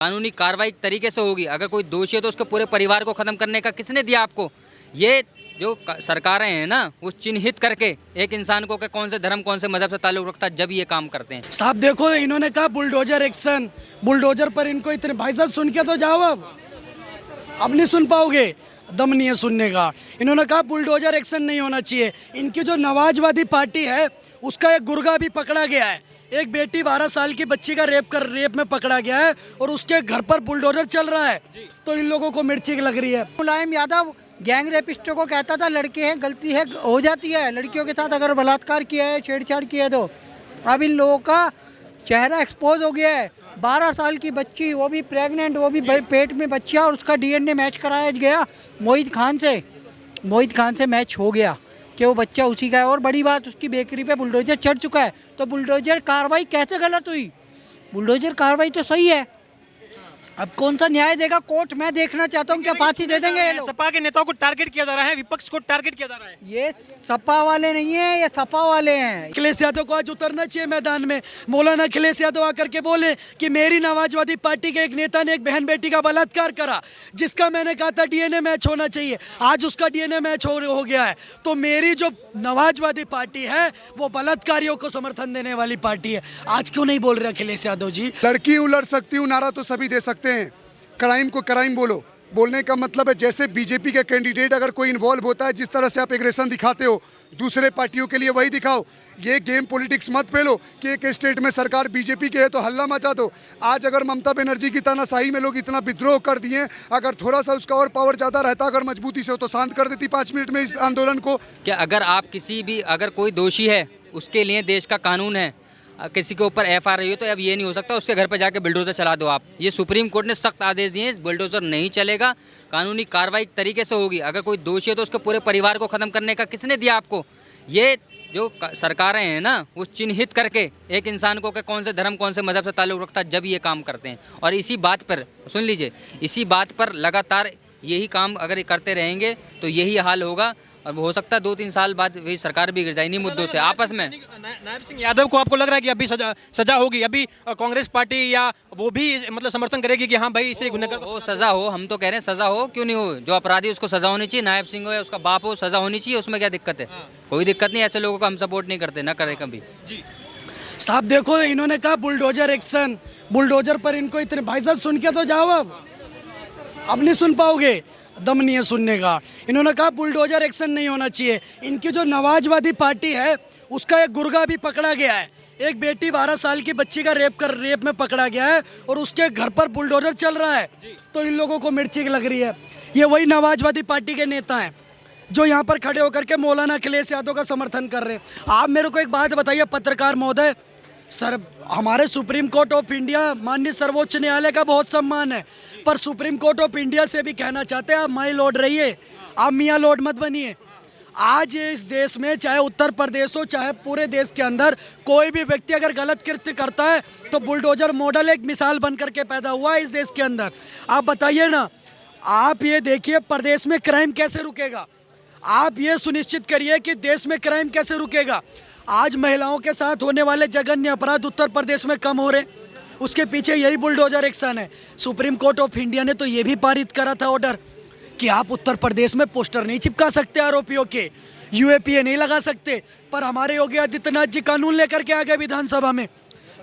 कानूनी कार्रवाई तरीके से होगी। अगर कोई दोषी है तो उसके पूरे परिवार को खत्म करने का किसने दिया आपको? ये जो सरकारें हैं ना, वो चिन्हित करके एक इंसान को कौन से धर्म कौन से मजहब से ताल्लुक रखता है, जब ये काम करते हैं। साहब देखो, इन्होंने कहा बुलडोजर एक्शन, बुलडोजर पर इनको इतने, भाई साहब सुन के तो जाओ। अब नहीं सुन पाओगे, दम नहीं है सुनने का। इन्होंने कहा बुलडोजर एक्शन नहीं होना चाहिए। इनकी जो नवाजवादी पार्टी है उसका एक गुर्गा भी पकड़ा गया है। एक बेटी 12 साल की बच्ची का रेप में पकड़ा गया है और उसके घर पर बुलडोजर चल रहा है। तो इन लोगों को मिर्ची लग रही है। मुलायम यादव गैंग रेपिस्टों को कहता था लड़के हैं, गलती है हो जाती है, लड़कियों के साथ अगर बलात्कार किया है, छेड़छाड़ किया है तो। अब इन लोगों का चेहरा एक्सपोज हो गया है। 12 साल की बच्ची, वो भी प्रेग्नेंट, वो भी पेट में बच्चा, और उसका डीएनए मैच कराया गया मोहित खान से मैच हो गया कि वो बच्चा उसी का है। और बड़ी बात, उसकी बेकरी पे बुलडोजर चढ़ चुका है। तो बुलडोजर कार्रवाई कैसे गलत हुई? बुलडोजर कार्रवाई तो सही है। अब कौन सा न्याय देगा कोर्ट? मैं देखना चाहता हूँ क्या फांसी दे देंगे ये लोग? सपा के नेताओं को टारगेट किया जा रहा है, विपक्ष को टारगेट किया जा रहा है। ये सपा वाले नहीं है, ये सपा वाले हैं। अखिलेश यादव को आज उतरना चाहिए मैदान में। मौलाना अखिलेश यादव आकर के बोले कि मेरी नवाजवादी पार्टी के एक नेता ने एक बहन बेटी का बलात्कार करा, जिसका मैंने कहा था डीएनए मैच होना चाहिए। आज उसका डीएनए मैच हो गया है। तो मेरी जो नवाजवादी पार्टी है वो बलात्कारियों को समर्थन देने वाली पार्टी है। आज क्यों नहीं बोल रहे अखिलेश यादव जी? लड़की हूँ लड़ सकती हूँ नारा तो सभी दे सकते हैं, क्राइम को क्राइम बोलो। बोलने का मतलब है जैसे बीजेपी के कैंडिडेट अगर कोई इन्वॉल्व होता है, जिस तरह से आप एग्रेशन दिखाते हो दूसरे पार्टियों के लिए, वही दिखाओ। ये गेम पॉलिटिक्स मत फैलो कि एक स्टेट में सरकार बीजेपी के है तो हल्ला मचा दो। आज अगर ममता बनर्जी की तानाशाही में लोग इतना विद्रोह कर दिए, अगर थोड़ा सा उसका और पावर ज़्यादा रहता, अगर मजबूती से हो तो शांत कर देती 5 मिनट में इस आंदोलन को। क्या अगर आप अगर कोई दोषी है, उसके लिए देश का कानून है, किसी के ऊपर एफआईआर रही हो तो अब ये नहीं हो सकता उसके घर पे जाके बुलडोजर चला दो आप। ये सुप्रीम कोर्ट ने सख्त आदेश दिए हैं, बुलडोजर नहीं चलेगा, कानूनी कार्रवाई तरीके से होगी। अगर कोई दोषी है तो उसके पूरे परिवार को ख़त्म करने का किसने दिया आपको? ये जो सरकारें हैं ना, वो चिन्हित करके एक इंसान को कौन से धर्म कौन से मजहब से ताल्लुक रखता है, जब ये काम करते हैं। और इसी बात पर सुन लीजिए, इसी बात पर लगातार यही काम अगर करते रहेंगे तो यही हाल होगा। अब हो सकता है 2-3 साल बाद वही सरकार भी गिर जाए इन्हीं मुद्दों से आपस में। नायब सिंह यादव को आपको लग रहा है कि अभी सजा होगी? अभी कांग्रेस पार्टी या वो भी मतलब समर्थन करेगी कि हाँ भाई इसे गुनहगार हो सजा हो? हम तो कह रहे हैं सजा हो, क्यों नहीं हो? जो अपराधी उसको सजा होनी चाहिए, नायब सिंह हो या उसका बाप हो, सजा होनी चाहिए। उसमें क्या दिक्कत है? कोई दिक्कत नहीं। ऐसे लोगों को हम सपोर्ट नहीं करते, ना करें कभी। साहब देखो, इन्होंने कहा बुलडोजर एक्शन, बुलडोजर पर इनको इतने, भाई साहब सुन के तो जाओ। अब नहीं सुन पाओगे, दम नहीं है सुनने का। इन्होंने कहा बुलडोजर एक्शन नहीं होना चाहिए। इनकी जो नवाजवादी पार्टी है उसका एक गुर्गा भी पकड़ा गया है। एक बेटी 12 साल की बच्ची का रेप में पकड़ा गया है और उसके घर पर बुलडोजर चल रहा है। तो इन लोगों को मिर्ची लग रही है। ये वही नवाजवादी पार्टी के नेता हैं जो यहाँ पर खड़े होकर के मौलाना अखिलेश यादव का समर्थन कर रहे हैं। आप मेरे को एक बात बताइए पत्रकार महोदय, सर हमारे सुप्रीम कोर्ट ऑफ इंडिया माननीय सर्वोच्च न्यायालय का बहुत सम्मान है, पर सुप्रीम कोर्ट ऑफ इंडिया से भी कहना चाहते हैं आप माई लॉर्ड रहिए, आप मियाँ लॉर्ड मत बनिए। आज इस देश में चाहे उत्तर प्रदेश हो चाहे पूरे देश के अंदर कोई भी व्यक्ति अगर गलत कृत्य करता है तो बुलडोजर मॉडल एक मिसाल बन करके पैदा हुआ है इस देश के अंदर। आप बताइए ना, आप ये देखिए प्रदेश में क्राइम कैसे रुकेगा? आप ये सुनिश्चित करिए कि देश में क्राइम कैसे रुकेगा। आज महिलाओं के साथ होने वाले जघन्य अपराध उत्तर प्रदेश में कम हो रहे, उसके पीछे यही बुलडोजर एक्शन है। सुप्रीम कोर्ट ऑफ इंडिया ने तो ये भी पारित करा था ऑर्डर कि आप उत्तर प्रदेश में पोस्टर नहीं चिपका सकते आरोपियों के, यूएपीए नहीं लगा सकते, पर हमारे योगी आदित्यनाथ जी कानून लेकर के आ गए विधानसभा में।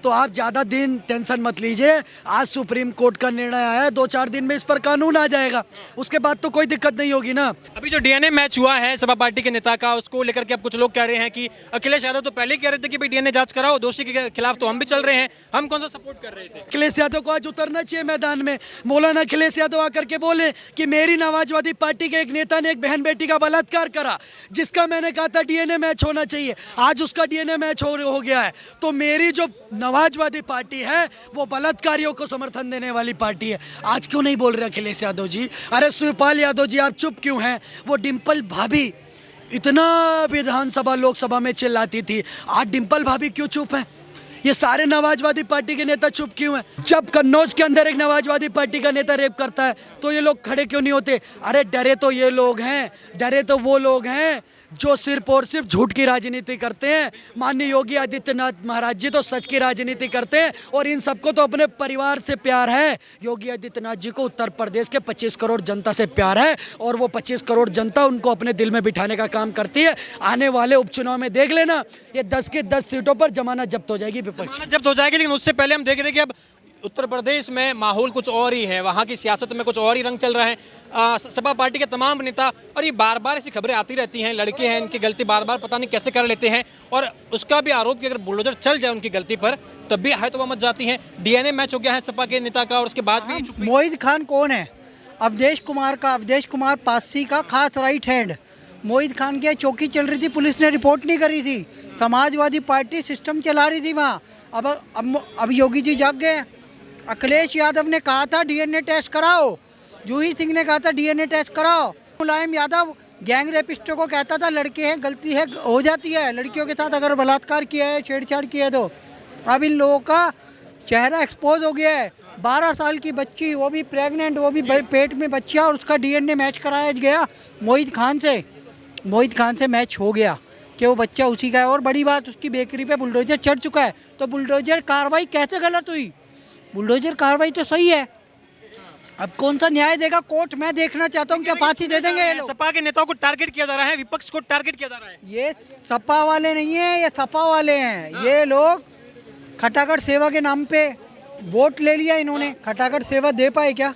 तो आप ज़्यादा दिन टेंशन मत लीजिए, आज सुप्रीम कोर्ट का निर्णय आया है, 2-4 दिन में इस पर कानून आ जाएगा, उसके बाद तो कोई दिक्कत नहीं होगी ना। अभी जो डीएनए मैच हुआ है सपा पार्टी के नेता का, उसको लेकर के अब कुछ लोग कह रहे हैं कि अखिलेश यादव तो पहले ही कह रहे थे कि भाई डीएनए जांच कराओ, दोषी के खिलाफ तो हम भी चल रहे हैं, हम कौन सा सपोर्ट कर रहे थे? अखिलेश यादव को आज उतरना चाहिए मैदान में। मौलाना अखिलेश यादव आकर के बोले कि मेरी नवाजवादी पार्टी के एक नेता ने एक बहन बेटी का बलात्कार करा, जिसका मैंने कहा था डीएनए मैच होना चाहिए। आज उसका डीएनए मैच हो गया है। तो मेरी जो नवाजवादी पार्टी है वो बलात्कारियों को समर्थन देने वाली पार्टी है। आज क्यों नहीं बोल रहे अखिलेश यादव जी? अरे शिवपाल यादव जी आप चुप क्यों हैं? वो डिम्पल भाभी इतना विधानसभा लोकसभा में चिल्लाती थी, आज डिम्पल भाभी क्यों चुप हैं? ये सारे नवाजवादी पार्टी के नेता चुप क्यों हैं? जब कन्नौज के अंदर एक नवाजवादी पार्टी का नेता रेप करता है तो ये लोग खड़े क्यों नहीं होते? अरे डरे तो ये लोग हैं, डरे तो वो लोग हैं जो सिर्फ और सिर्फ झूठ की राजनीति करते हैं। माननीय योगी आदित्यनाथ महाराज जी तो सच की राजनीति करते हैं और इन सबको तो अपने परिवार से प्यार है। योगी आदित्यनाथ जी को उत्तर प्रदेश के 25 करोड़ जनता से प्यार है और वो 25 करोड़ जनता उनको अपने दिल में बिठाने का काम करती है। आने वाले उपचुनाव में देख लेना, ये 10 की 10 सीटों पर जमानत जब्त हो जाएगी विपक्ष। जब्त हो जाएगी, लेकिन उससे पहले हम देख रहे हैं कि अब उत्तर प्रदेश में माहौल कुछ और ही है, वहाँ की सियासत में कुछ और ही रंग चल रहा है। सपा पार्टी के तमाम नेता, और ये बार बार ऐसी खबरें आती रहती हैं, लड़के हैं इनकी गलती बार बार पता नहीं कैसे कर लेते हैं, और उसका भी आरोप कि अगर बुलडोजर चल जाए उनकी गलती पर तब भी है तो मच जाती हैं। डीएनए मैच हो गया है सपा के नेता का और उसके बाद भी चुप। मोहित खान कौन है? अवधेश कुमार पासी का खास राइट हैंड। मोहित खान की चौकी चल रही थी, पुलिस ने रिपोर्ट नहीं करी थी, समाजवादी पार्टी सिस्टम चला रही थी वहाँ। अब योगी जी जाग गए। अखिलेश यादव ने कहा था डीएनए टेस्ट कराओ, जूही सिंह ने कहा था डीएनए टेस्ट कराओ, मुलायम यादव गैंग रेपिस्टों को कहता था लड़के हैं, गलती है हो जाती है, लड़कियों के साथ अगर बलात्कार किया है, छेड़छाड़ किया है तो। अब इन लोगों का चेहरा एक्सपोज हो गया है। 12 साल की बच्ची, वो भी प्रेग्नेंट, वो भी पेट में बच्चा, और उसका डीएनए मैच कराया गया मोहित खान से मैच हो गया कि वो बच्चा उसी का है। और बड़ी बात, उसकी बेकरी पे बुलडोजर चढ़ चुका है। तो बुलडोजर कार्रवाई कैसे गलत हुई? बुलडोजर कार्रवाई तो सही है। अब कौन सा न्याय देगा कोर्ट? मैं देखना चाहता हूँ क्या फांसी दे देंगे ये लोग? सपा के नेताओं को टारगेट किया जा रहा है, विपक्ष को टारगेट किया जा रहा है। ये सपा वाले नहीं है, ये सपा वाले हैं। ये लोग खटाखट सेवा के नाम पे वोट ले लिया इन्होंने। खटाखट सेवा दे पाए क्या?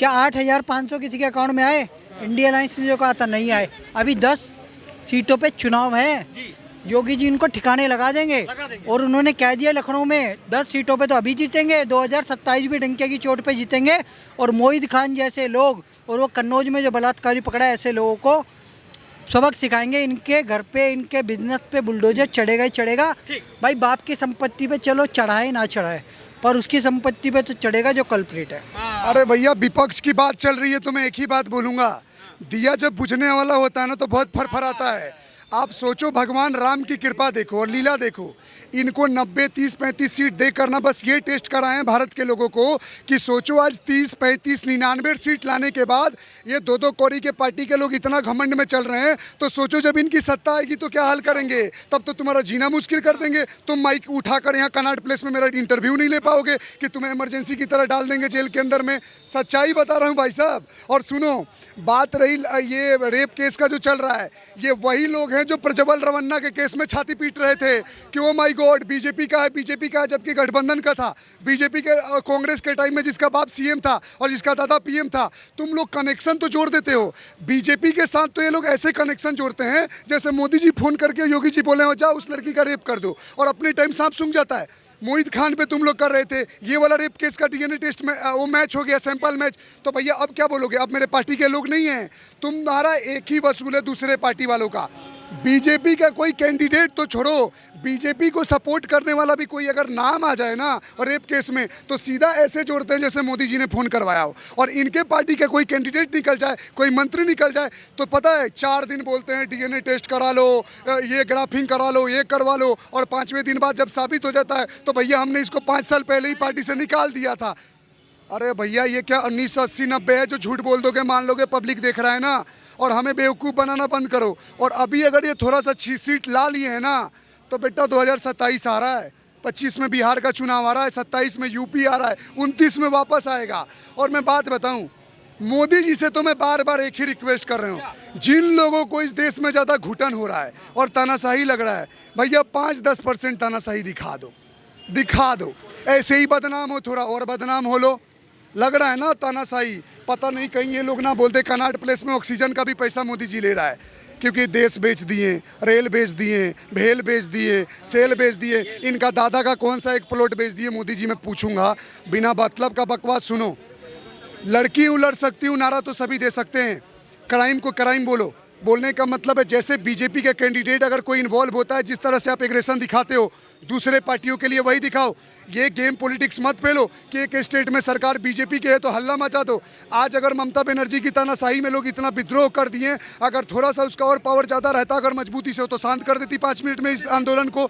8,500 किसी के अकाउंट में आए? इंडिया अलायंस ने जो कहा था नहीं आए। अभी 10 सीटों पे चुनाव है, योगी जी इनको ठिकाने लगा देंगे। और उन्होंने कह दिया लखनऊ में 10 सीटों पे तो अभी जीतेंगे, 2027 भी डंके की चोट पे जीतेंगे। और मोहित खान जैसे लोग, और वो कन्नौज में जो बलात्कारी पकड़ा है, ऐसे लोगों को सबक सिखाएंगे। इनके घर पे, इनके बिजनेस पे बुलडोजर चढ़ेगा ही चढ़ेगा। भाई बाप की संपत्ति पे चलो चढ़ाए ना चढ़ाए, पर उसकी संपत्ति पे तो चढ़ेगा जो कल्प्रिट है। अरे भैया, विपक्ष की बात चल रही है तो मैं एक ही बात बोलूँगा, दिया जब बुझने वाला होता है ना तो बहुत फरफराता है। आप सोचो, भगवान राम की कृपा देखो और लीला देखो। इनको 90, 30, 35 सीट दे करना बस ये टेस्ट कराएं हैं भारत के लोगों को कि सोचो आज 30, 35, 99 सीट लाने के बाद ये 2-2 कौड़ी के पार्टी के लोग इतना घमंड में चल रहे हैं, तो सोचो जब इनकी सत्ता आएगी तो क्या हाल करेंगे। तब तो तुम्हारा जीना मुश्किल कर देंगे। तुम माइक उठाकर यहाँ कनॉट प्लेस में मेरा इंटरव्यू नहीं ले पाओगे कि तुम्हें इमरजेंसी की तरह डाल देंगे जेल के अंदर में। सच्चाई बता रहा हूँ भाई साहब। और सुनो, बात रही ये रेप केस का जो चल रहा है, ये वही लोग हैं जो प्रज्वल रवन्ना के केस में छाती पीट रहे थे कि ओ माय गॉड बीजेपी का है, जबकि गठबंधन का था। बीजेपी के कांग्रेस के टाइम में जिसका बाप सीएम था और जिसका दादा पीएम था। तुम लोग कनेक्शन तो जोड़ देते हो बीजेपी के साथ, तो ये लोग ऐसे कनेक्शन जोड़ते हैं जैसे मोदी जी फोन करके योगी जी बोले हो जाओ उस लड़की का रेप कर दो, और अपने टाइम सांप सूंघ जाता है। मोहित खान पे तुम लोग कर रहे थे, ये वाला रेप केस का डीएनए टेस्ट में वो मैच हो गया, सैंपल मैच। तो भैया अब क्या बोलोगे? अब मेरे पार्टी के लोग नहीं हैं, तुम्हारा एक ही वसूल है दूसरे पार्टी वालों का। बीजेपी का कोई कैंडिडेट तो छोड़ो, बीजेपी को सपोर्ट करने वाला भी कोई अगर नाम आ जाए ना और रेप केस में, तो सीधा ऐसे जोड़ते हैं जैसे मोदी जी ने फ़ोन करवाया हो। और इनके पार्टी का कोई कैंडिडेट निकल जाए, कोई मंत्री निकल जाए, तो पता है 4 दिन बोलते हैं डीएनए टेस्ट करा लो, ये ग्राफिंग करा लो, ये करवा लो, और 5वें दिन बाद जब साबित हो जाता है तो भैया हमने इसको 5 साल पहले ही पार्टी से निकाल दिया था। अरे भैया, ये क्या 1980-90 है जो झूठ बोल दोगे, मान लोगे, पब्लिक देख रहा है ना, और हमें बेवकूफ़ बनाना बंद करो। और अभी अगर ये थोड़ा सा 6 सीट ला लिए हैं ना, तो बेटा 2027 आ रहा है, 25 में बिहार का चुनाव आ रहा है, 27 में यूपी आ रहा है, 29 में वापस आएगा। और मैं बात बताऊं, मोदी जी से तो मैं बार बार एक ही रिक्वेस्ट कर रहा हूँ, जिन लोगों को इस देश में ज़्यादा घुटन हो रहा है और तानाशाही लग रहा है, भैया 5-10% तानाशाही दिखा दो। ऐसे ही बदनाम हो, थोड़ा और बदनाम हो लो। लग रहा है ना तानाशाही, पता नहीं कहीं ये लोग ना बोलते कनॉट प्लेस में ऑक्सीजन का भी पैसा मोदी जी ले रहा है, क्योंकि देश बेच दिए, रेल बेच दिए, भेल बेच दिए, सेल बेच दिए। इनका दादा का कौन सा एक प्लॉट बेच दिए मोदी जी, मैं पूछूंगा। बिना मतलब का बकवास सुनो। लड़की उलट सकती हूँ नारा तो सभी दे सकते हैं, क्राइम को क्राइम बोलो। बोलने का मतलब है जैसे बीजेपी के कैंडिडेट अगर कोई इन्वॉल्व होता है, जिस तरह से आप एग्रेशन दिखाते हो दूसरे पार्टियों के लिए, वही दिखाओ। ये गेम पॉलिटिक्स मत फैलो कि एक स्टेट में सरकार बीजेपी के है तो हल्ला मचा दो। आज अगर ममता बनर्जी की तानाशाही में लोग इतना विद्रोह कर दिए, अगर थोड़ा सा उसका और पावर ज़्यादा रहता, अगर मजबूती से हो, तो शांत कर देती 5 मिनट में इस आंदोलन को।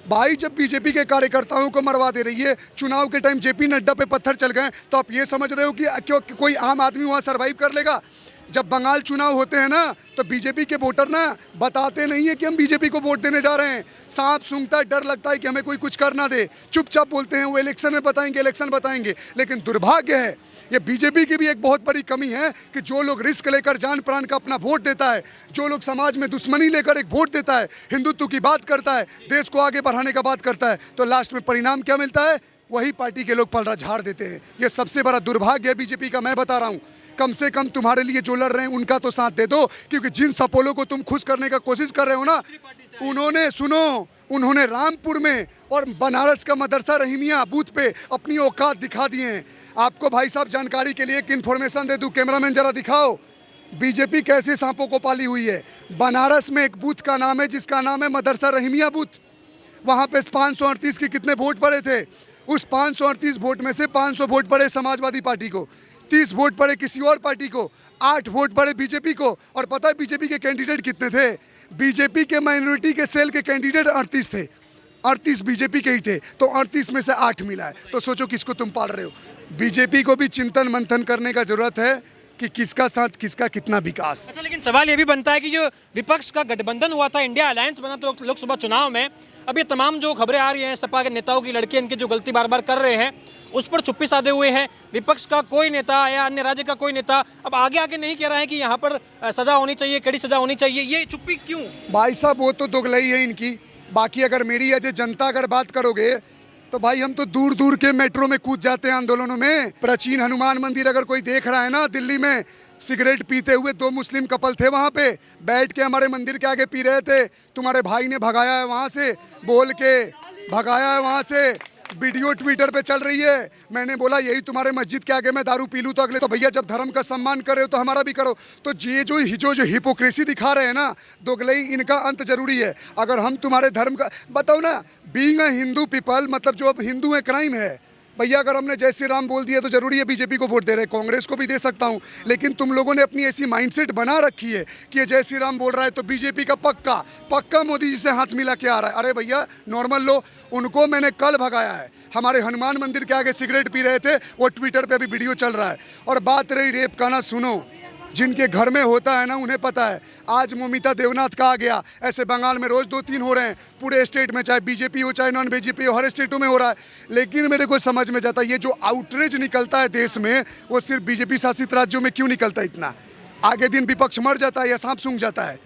भाई जब बीजेपी के कार्यकर्ताओं को मरवा दे रही है, चुनाव के टाइम जेपी नड्डा पे पत्थर चल गए, तो आप ये समझ रहे हो कि क्यों कोई आम आदमी वहाँ सर्वाइव कर लेगा? जब बंगाल चुनाव होते हैं ना तो बीजेपी के वोटर ना बताते नहीं है कि हम बीजेपी को वोट देने जा रहे हैं। सांप सूंघता है, डर लगता है कि हमें कोई कुछ कर ना दे, चुपचाप बोलते हैं वो इलेक्शन में बताएंगे, इलेक्शन बताएंगे। लेकिन दुर्भाग्य है, ये बीजेपी की भी एक बहुत बड़ी कमी है कि जो लोग रिस्क लेकर जान प्राण का अपना वोट देता है, जो लोग समाज में दुश्मनी लेकर एक वोट देता है, हिंदुत्व की बात करता है, देश को आगे बढ़ाने का बात करता है, तो लास्ट में परिणाम क्या मिलता है? वही पार्टी के लोग पलड़ा झाड़ देते हैं। ये सबसे बड़ा दुर्भाग्य है बीजेपी का। मैं बता रहा हूँ, कम से कम तुम्हारे लिए जो लड़ रहे हैं उनका तो साथ दे दो, क्योंकि जिन सपोलों को तुम खुश करने का कोशिश कर रहे हो ना, उन्होंने रामपुर में और बनारस का मदरसा रहीमिया बूथ पे अपनी औकात दिखा दिए हैं। आपको भाई साहब जानकारी के लिए एक इन्फॉर्मेशन दे दूं, कैमरामैन जरा दिखाओ बीजेपी कैसे सांपों को पाली हुई है। बनारस में एक बूथ का नाम है जिसका नाम है मदरसा रहीमिया बूथ। वहाँ पे 538 के कितने वोट पड़े थे? उस 538 वोट में से 500 वोट पड़े समाजवादी पार्टी को, 30 वोट पड़े किसी और पार्टी को, 8 वोट पड़े बीजेपी को। और पता है बीजेपी के कैंडिडेट कितने थे? बीजेपी के माइनॉरिटी के सेल के कैंडिडेट 38 थे, 38 बीजेपी के ही थे, तो 38 में से 8 मिला है। तो सोचो किसको तुम पाल रहे हो। बीजेपी को भी चिंतन मंथन करने का जरूरत है कि किसका साथ किसका कितना विकास। अच्छा, लेकिन सवाल ये भी बनता है कि जो विपक्ष का गठबंधन हुआ था, इंडिया अलायंस बना तो लोकसभा चुनाव में, अब ये तमाम जो खबरें आ रही हैं सपा के नेताओं की लड़के इनकी जो गलती बार बार कर रहे हैं उस पर चुप्पी साधे हुए हैं। विपक्ष का कोई नेता या अन्य राज्य का कोई नेता अब आगे नहीं कह रहा है कि यहाँ पर सजा होनी चाहिए, कड़ी सजा होनी चाहिए। ये चुप्पी क्यों? भाई साहब वो तो दोगलई है इनकी। बाकी अगर मेरी अजय जनता अगर बात करोगे तो भाई हम तो दूर दूर के मेट्रो में कूद जाते हैं आंदोलनों में। प्राचीन हनुमान मंदिर अगर कोई देख रहा है ना, दिल्ली में सिगरेट पीते हुए 2 मुस्लिम कपल थे वहाँ पे, बैठ के हमारे मंदिर के आगे पी रहे थे। तुम्हारे भाई ने भगाया है वहाँ से, बोल के भगाया है वहाँ से। वीडियो ट्विटर पे चल रही है। मैंने बोला यही तुम्हारे मस्जिद के आगे मैं दारू पी लूँ तो अगले, तो भैया जब धर्म का सम्मान कर रहे हो तो हमारा भी करो। तो ये जो हिपोक्रेसी दिखा रहे हैं ना, दोगलई, इनका अंत जरूरी है। अगर हम तुम्हारे धर्म का बताओ ना, बीइंग अ हिंदू पीपल, मतलब जो अब हिंदू है क्राइम है भैया। अगर हमने जय श्री राम बोल दिया तो जरूरी है बीजेपी को वोट दे रहे, कांग्रेस को भी दे सकता हूं। लेकिन तुम लोगों ने अपनी ऐसी माइंडसेट बना रखी है कि ये जय श्री राम बोल रहा है तो बीजेपी का पक्का मोदी जी से हाथ मिला के आ रहा है। अरे भैया नॉर्मल लो। उनको मैंने कल भगाया है। हमारे हनुमान मंदिर के आगे सिगरेट पी रहे थे, वो ट्विटर पे अभी वीडियो चल रहा है। और बात रही रेप का ना, सुनो, जिनके घर में होता है ना उन्हें पता है। आज मोमिता देवनाथ का आ गया, ऐसे बंगाल में रोज 2-3 हो रहे हैं पूरे स्टेट में, चाहे बीजेपी हो चाहे नॉन बीजेपी हो, हर स्टेटों में हो रहा है। लेकिन मेरे को समझ में जाता है ये जो आउटरीच निकलता है देश में, वो सिर्फ बीजेपी शासित राज्यों में क्यों निकलता है इतना? आगे दिन विपक्ष मर जाता है या सांप सूंघ जाता है।